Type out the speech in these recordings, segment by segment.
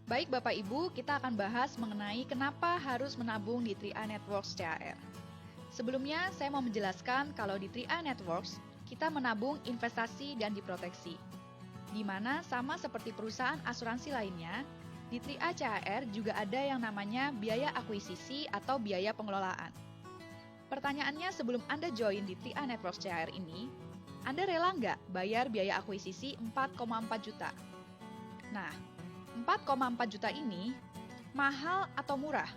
Baik Bapak Ibu, kita akan bahas mengenai kenapa harus menabung di 3i Networks CHR. Sebelumnya, saya mau menjelaskan kalau di 3i Networks, kita menabung investasi dan diproteksi. Di mana sama seperti perusahaan asuransi lainnya, di 3i CHR juga ada yang namanya biaya akuisisi atau biaya pengelolaan. Pertanyaannya sebelum Anda join di 3i Networks CHR ini, Anda rela nggak bayar biaya akuisisi 4,4 juta? Nah, 4,4 juta ini mahal atau murah?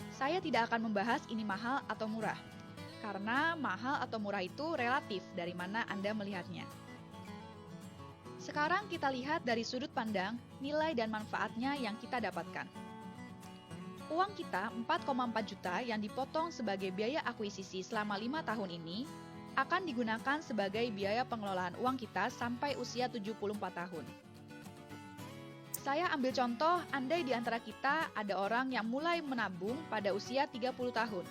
Saya tidak akan membahas ini mahal atau murah, karena mahal atau murah itu relatif dari mana Anda melihatnya. Sekarang kita lihat dari sudut pandang nilai dan manfaatnya yang kita dapatkan. Uang kita 4,4 juta yang dipotong sebagai biaya akuisisi selama 5 tahun ini akan digunakan sebagai biaya pengelolaan uang kita sampai usia 74 tahun. Saya ambil contoh, andai di antara kita ada orang yang mulai menabung pada usia 30 tahun.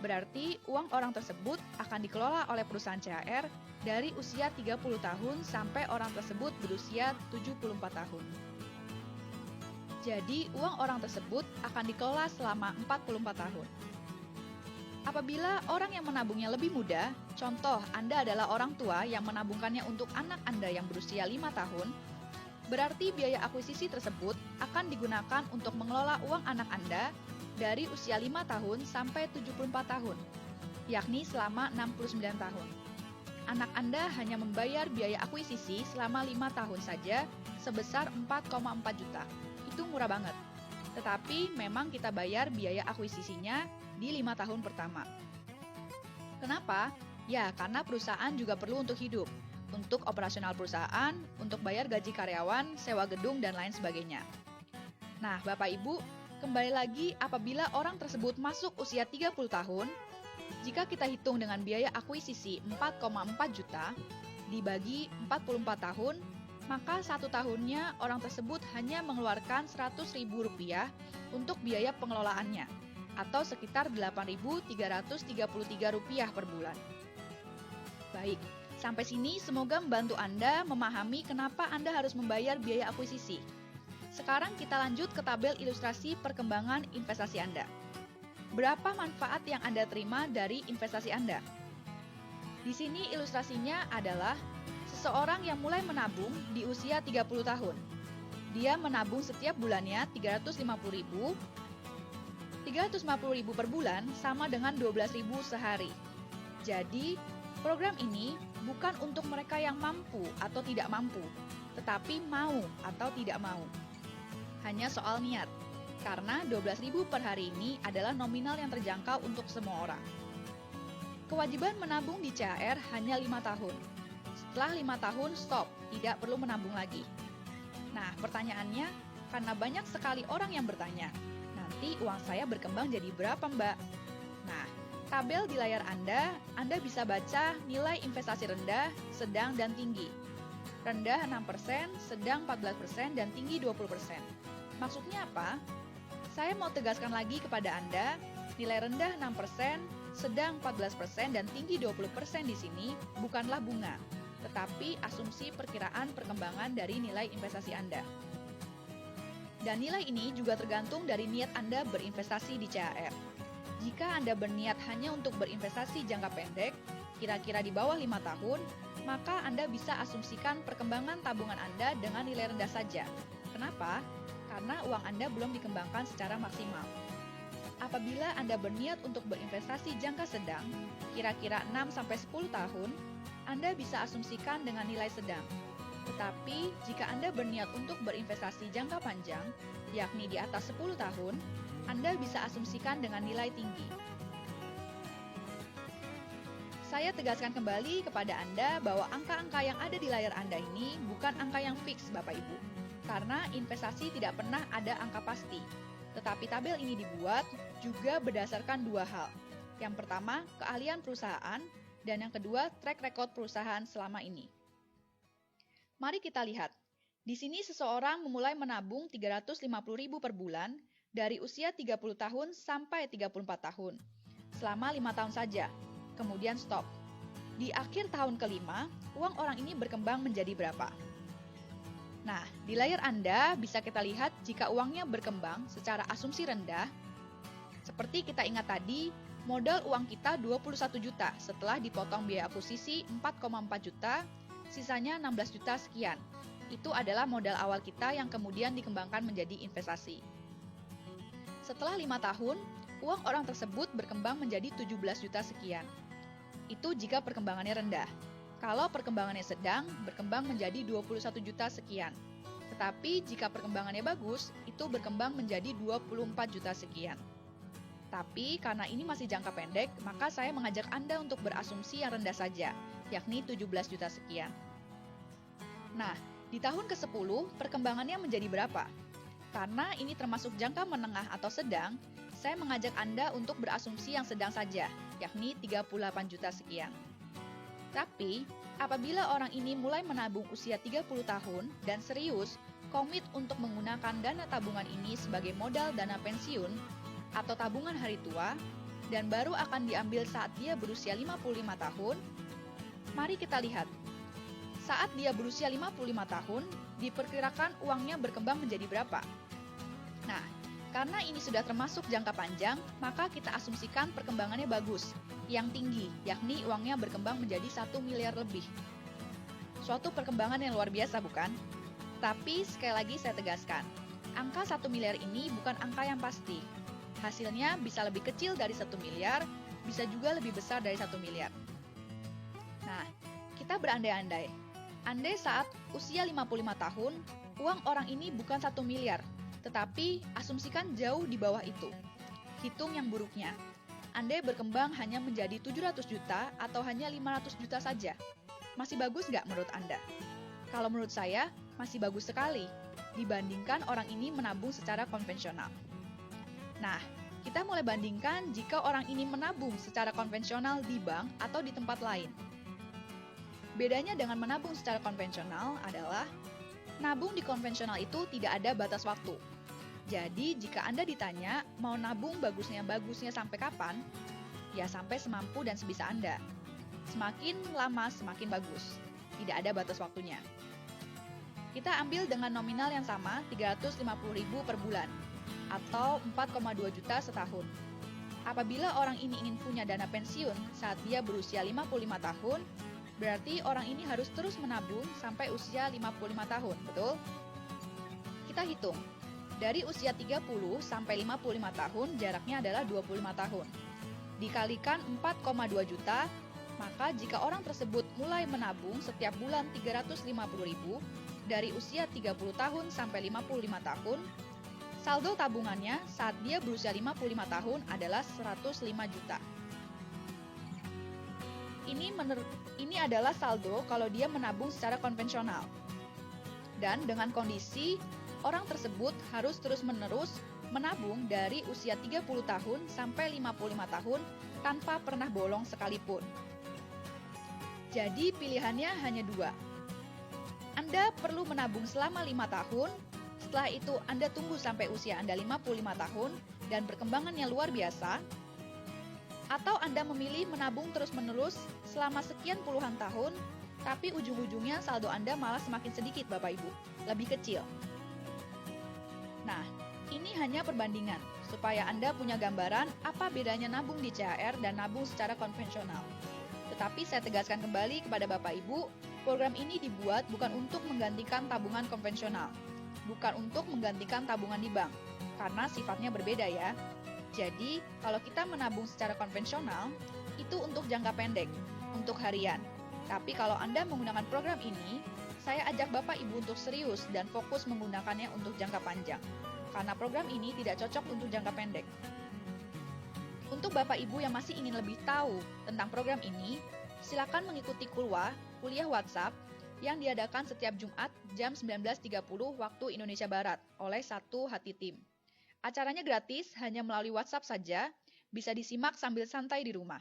Berarti uang orang tersebut akan dikelola oleh perusahaan CHR dari usia 30 tahun sampai orang tersebut berusia 74 tahun. Jadi, uang orang tersebut akan dikelola selama 44 tahun. Apabila orang yang menabungnya lebih muda, contoh Anda adalah orang tua yang menabungkannya untuk anak Anda yang berusia 5 tahun, berarti biaya akuisisi tersebut akan digunakan untuk mengelola uang anak Anda dari usia 5 tahun sampai 74 tahun, yakni selama 69 tahun. Anak Anda hanya membayar biaya akuisisi selama 5 tahun saja sebesar 4,4 juta. Itu murah banget. Tetapi memang kita bayar biaya akuisisinya di 5 tahun pertama. Kenapa? Ya, karena perusahaan juga perlu untuk hidup. Untuk operasional perusahaan, untuk bayar gaji karyawan, sewa gedung, dan lain sebagainya. Nah, Bapak Ibu, kembali lagi apabila orang tersebut masuk usia 30 tahun, jika kita hitung dengan biaya akuisisi 4,4 juta, dibagi 44 tahun, maka 1 tahunnya orang tersebut hanya mengeluarkan Rp100.000 untuk biaya pengelolaannya, atau sekitar Rp8.333 per bulan. Baik. Sampai sini semoga membantu Anda memahami kenapa Anda harus membayar biaya akuisisi. Sekarang kita lanjut ke tabel ilustrasi perkembangan investasi Anda. Berapa manfaat yang Anda terima dari investasi Anda? Di sini ilustrasinya adalah seseorang yang mulai menabung di usia 30 tahun. Dia menabung setiap bulannya Rp350.000. Rp350.000 per bulan sama dengan Rp12.000 sehari. Jadi, program ini bukan untuk mereka yang mampu atau tidak mampu, tetapi mau atau tidak mau. Hanya soal niat, karena Rp12.000 per hari ini adalah nominal yang terjangkau untuk semua orang. Kewajiban menabung di CHR hanya 5 tahun. Setelah 5 tahun, stop, tidak perlu menabung lagi. Nah, pertanyaannya, karena banyak sekali orang yang bertanya, nanti uang saya berkembang jadi berapa, Mbak? Nah, tabel di layar Anda bisa baca nilai investasi rendah, sedang, dan tinggi. Rendah 6%, sedang 14%, dan tinggi 20%. Maksudnya apa? Saya mau tegaskan lagi kepada Anda, nilai rendah 6%, sedang 14%, dan tinggi 20% di sini bukanlah bunga, tetapi asumsi perkiraan perkembangan dari nilai investasi Anda. Dan nilai ini juga tergantung dari niat Anda berinvestasi di CHR. Jika Anda berniat hanya untuk berinvestasi jangka pendek, kira-kira di bawah 5 tahun, maka Anda bisa asumsikan perkembangan tabungan Anda dengan nilai rendah saja. Kenapa? Karena uang Anda belum dikembangkan secara maksimal. Apabila Anda berniat untuk berinvestasi jangka sedang, kira-kira 6-10 tahun, Anda bisa asumsikan dengan nilai sedang. Tetapi, jika Anda berniat untuk berinvestasi jangka panjang, yakni di atas 10 tahun, Anda bisa asumsikan dengan nilai tinggi. Saya tegaskan kembali kepada Anda bahwa angka-angka yang ada di layar Anda ini bukan angka yang fix, Bapak Ibu. Karena investasi tidak pernah ada angka pasti. Tetapi tabel ini dibuat juga berdasarkan 2 hal. Yang pertama, keahlian perusahaan, dan yang kedua, track record perusahaan selama ini. Mari kita lihat. Di sini seseorang memulai menabung Rp350.000 per bulan dari usia 30 tahun sampai 34 tahun, selama 5 tahun saja, kemudian stop. Di akhir tahun kelima, uang orang ini berkembang menjadi berapa? Nah, di layar Anda bisa kita lihat jika uangnya berkembang secara asumsi rendah. Seperti kita ingat tadi, modal uang kita 21 juta setelah dipotong biaya akuisisi 4,4 juta, sisanya 16 juta sekian. Itu adalah modal awal kita yang kemudian dikembangkan menjadi investasi. Setelah 5 tahun, uang orang tersebut berkembang menjadi 17 juta sekian. Itu jika perkembangannya rendah. Kalau perkembangannya sedang, berkembang menjadi 21 juta sekian. Tetapi jika perkembangannya bagus, itu berkembang menjadi 24 juta sekian. Tapi karena ini masih jangka pendek, maka saya mengajak Anda untuk berasumsi yang rendah saja, yakni 17 juta sekian. Nah, di tahun ke-10, perkembangannya menjadi berapa? Karena ini termasuk jangka menengah atau sedang, saya mengajak Anda untuk berasumsi yang sedang saja, yakni 38 juta sekian. Tapi, apabila orang ini mulai menabung usia 30 tahun dan serius komit untuk menggunakan dana tabungan ini sebagai modal dana pensiun atau tabungan hari tua, dan baru akan diambil saat dia berusia 55 tahun, mari kita lihat. Saat dia berusia 55 tahun, diperkirakan uangnya berkembang menjadi berapa? Nah, karena ini sudah termasuk jangka panjang, maka kita asumsikan perkembangannya bagus, yang tinggi, yakni uangnya berkembang menjadi 1 miliar lebih. Suatu perkembangan yang luar biasa, bukan? Tapi sekali lagi saya tegaskan, angka 1 miliar ini bukan angka yang pasti. Hasilnya bisa lebih kecil dari 1 miliar, bisa juga lebih besar dari 1 miliar. Nah, kita berandai-andai. Andai saat usia 55 tahun, uang orang ini bukan 1 miliar, tetapi asumsikan jauh di bawah itu. Hitung yang buruknya. Andai berkembang hanya menjadi 700 juta atau hanya 500 juta saja. Masih bagus nggak menurut Anda? Kalau menurut saya, masih bagus sekali dibandingkan orang ini menabung secara konvensional. Nah, kita mulai bandingkan jika orang ini menabung secara konvensional di bank atau di tempat lain. Bedanya dengan menabung secara konvensional adalah nabung di konvensional itu tidak ada batas waktu. Jadi, jika Anda ditanya mau nabung bagusnya sampai kapan, ya sampai semampu dan sebisa Anda. Semakin lama semakin bagus. Tidak ada batas waktunya. Kita ambil dengan nominal yang sama, 350.000 per bulan atau 4,2 juta setahun. Apabila orang ini ingin punya dana pensiun saat dia berusia 55 tahun, berarti orang ini harus terus menabung sampai usia 55 tahun, betul? Kita hitung. Dari usia 30 sampai 55 tahun jaraknya adalah 25 tahun. Dikalikan 4,2 juta, maka jika orang tersebut mulai menabung setiap bulan 350.000 dari usia 30 tahun sampai 55 tahun, saldo tabungannya saat dia berusia 55 tahun adalah 105 juta. Ini adalah saldo kalau dia menabung secara konvensional. Dan dengan kondisi orang tersebut harus terus-menerus menabung dari usia 30 tahun sampai 55 tahun tanpa pernah bolong sekalipun. Jadi pilihannya hanya dua. Anda perlu menabung selama 5 tahun, setelah itu Anda tunggu sampai usia Anda 55 tahun dan perkembangannya luar biasa, atau Anda memilih menabung terus-menerus selama sekian puluhan tahun, tapi ujung-ujungnya saldo Anda malah semakin sedikit Bapak Ibu, lebih kecil. Nah, ini hanya perbandingan, supaya Anda punya gambaran apa bedanya nabung di CHR dan nabung secara konvensional. Tetapi saya tegaskan kembali kepada Bapak Ibu, program ini dibuat bukan untuk menggantikan tabungan konvensional, bukan untuk menggantikan tabungan di bank, karena sifatnya berbeda ya. Jadi, kalau kita menabung secara konvensional, itu untuk jangka pendek, untuk harian. Tapi kalau Anda menggunakan program ini, saya ajak Bapak Ibu untuk serius dan fokus menggunakannya untuk jangka panjang, karena program ini tidak cocok untuk jangka pendek. Untuk Bapak Ibu yang masih ingin lebih tahu tentang program ini, silakan mengikuti kuliah WhatsApp yang diadakan setiap Jumat jam 19.30 waktu Indonesia Barat oleh Satu Hati Tim. Acaranya gratis, hanya melalui WhatsApp saja, bisa disimak sambil santai di rumah.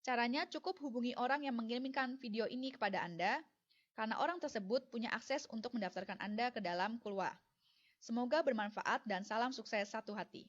Caranya cukup hubungi orang yang mengirimkan video ini kepada Anda, karena orang tersebut punya akses untuk mendaftarkan Anda ke dalam kuliah. Semoga bermanfaat dan salam sukses Satu Hati.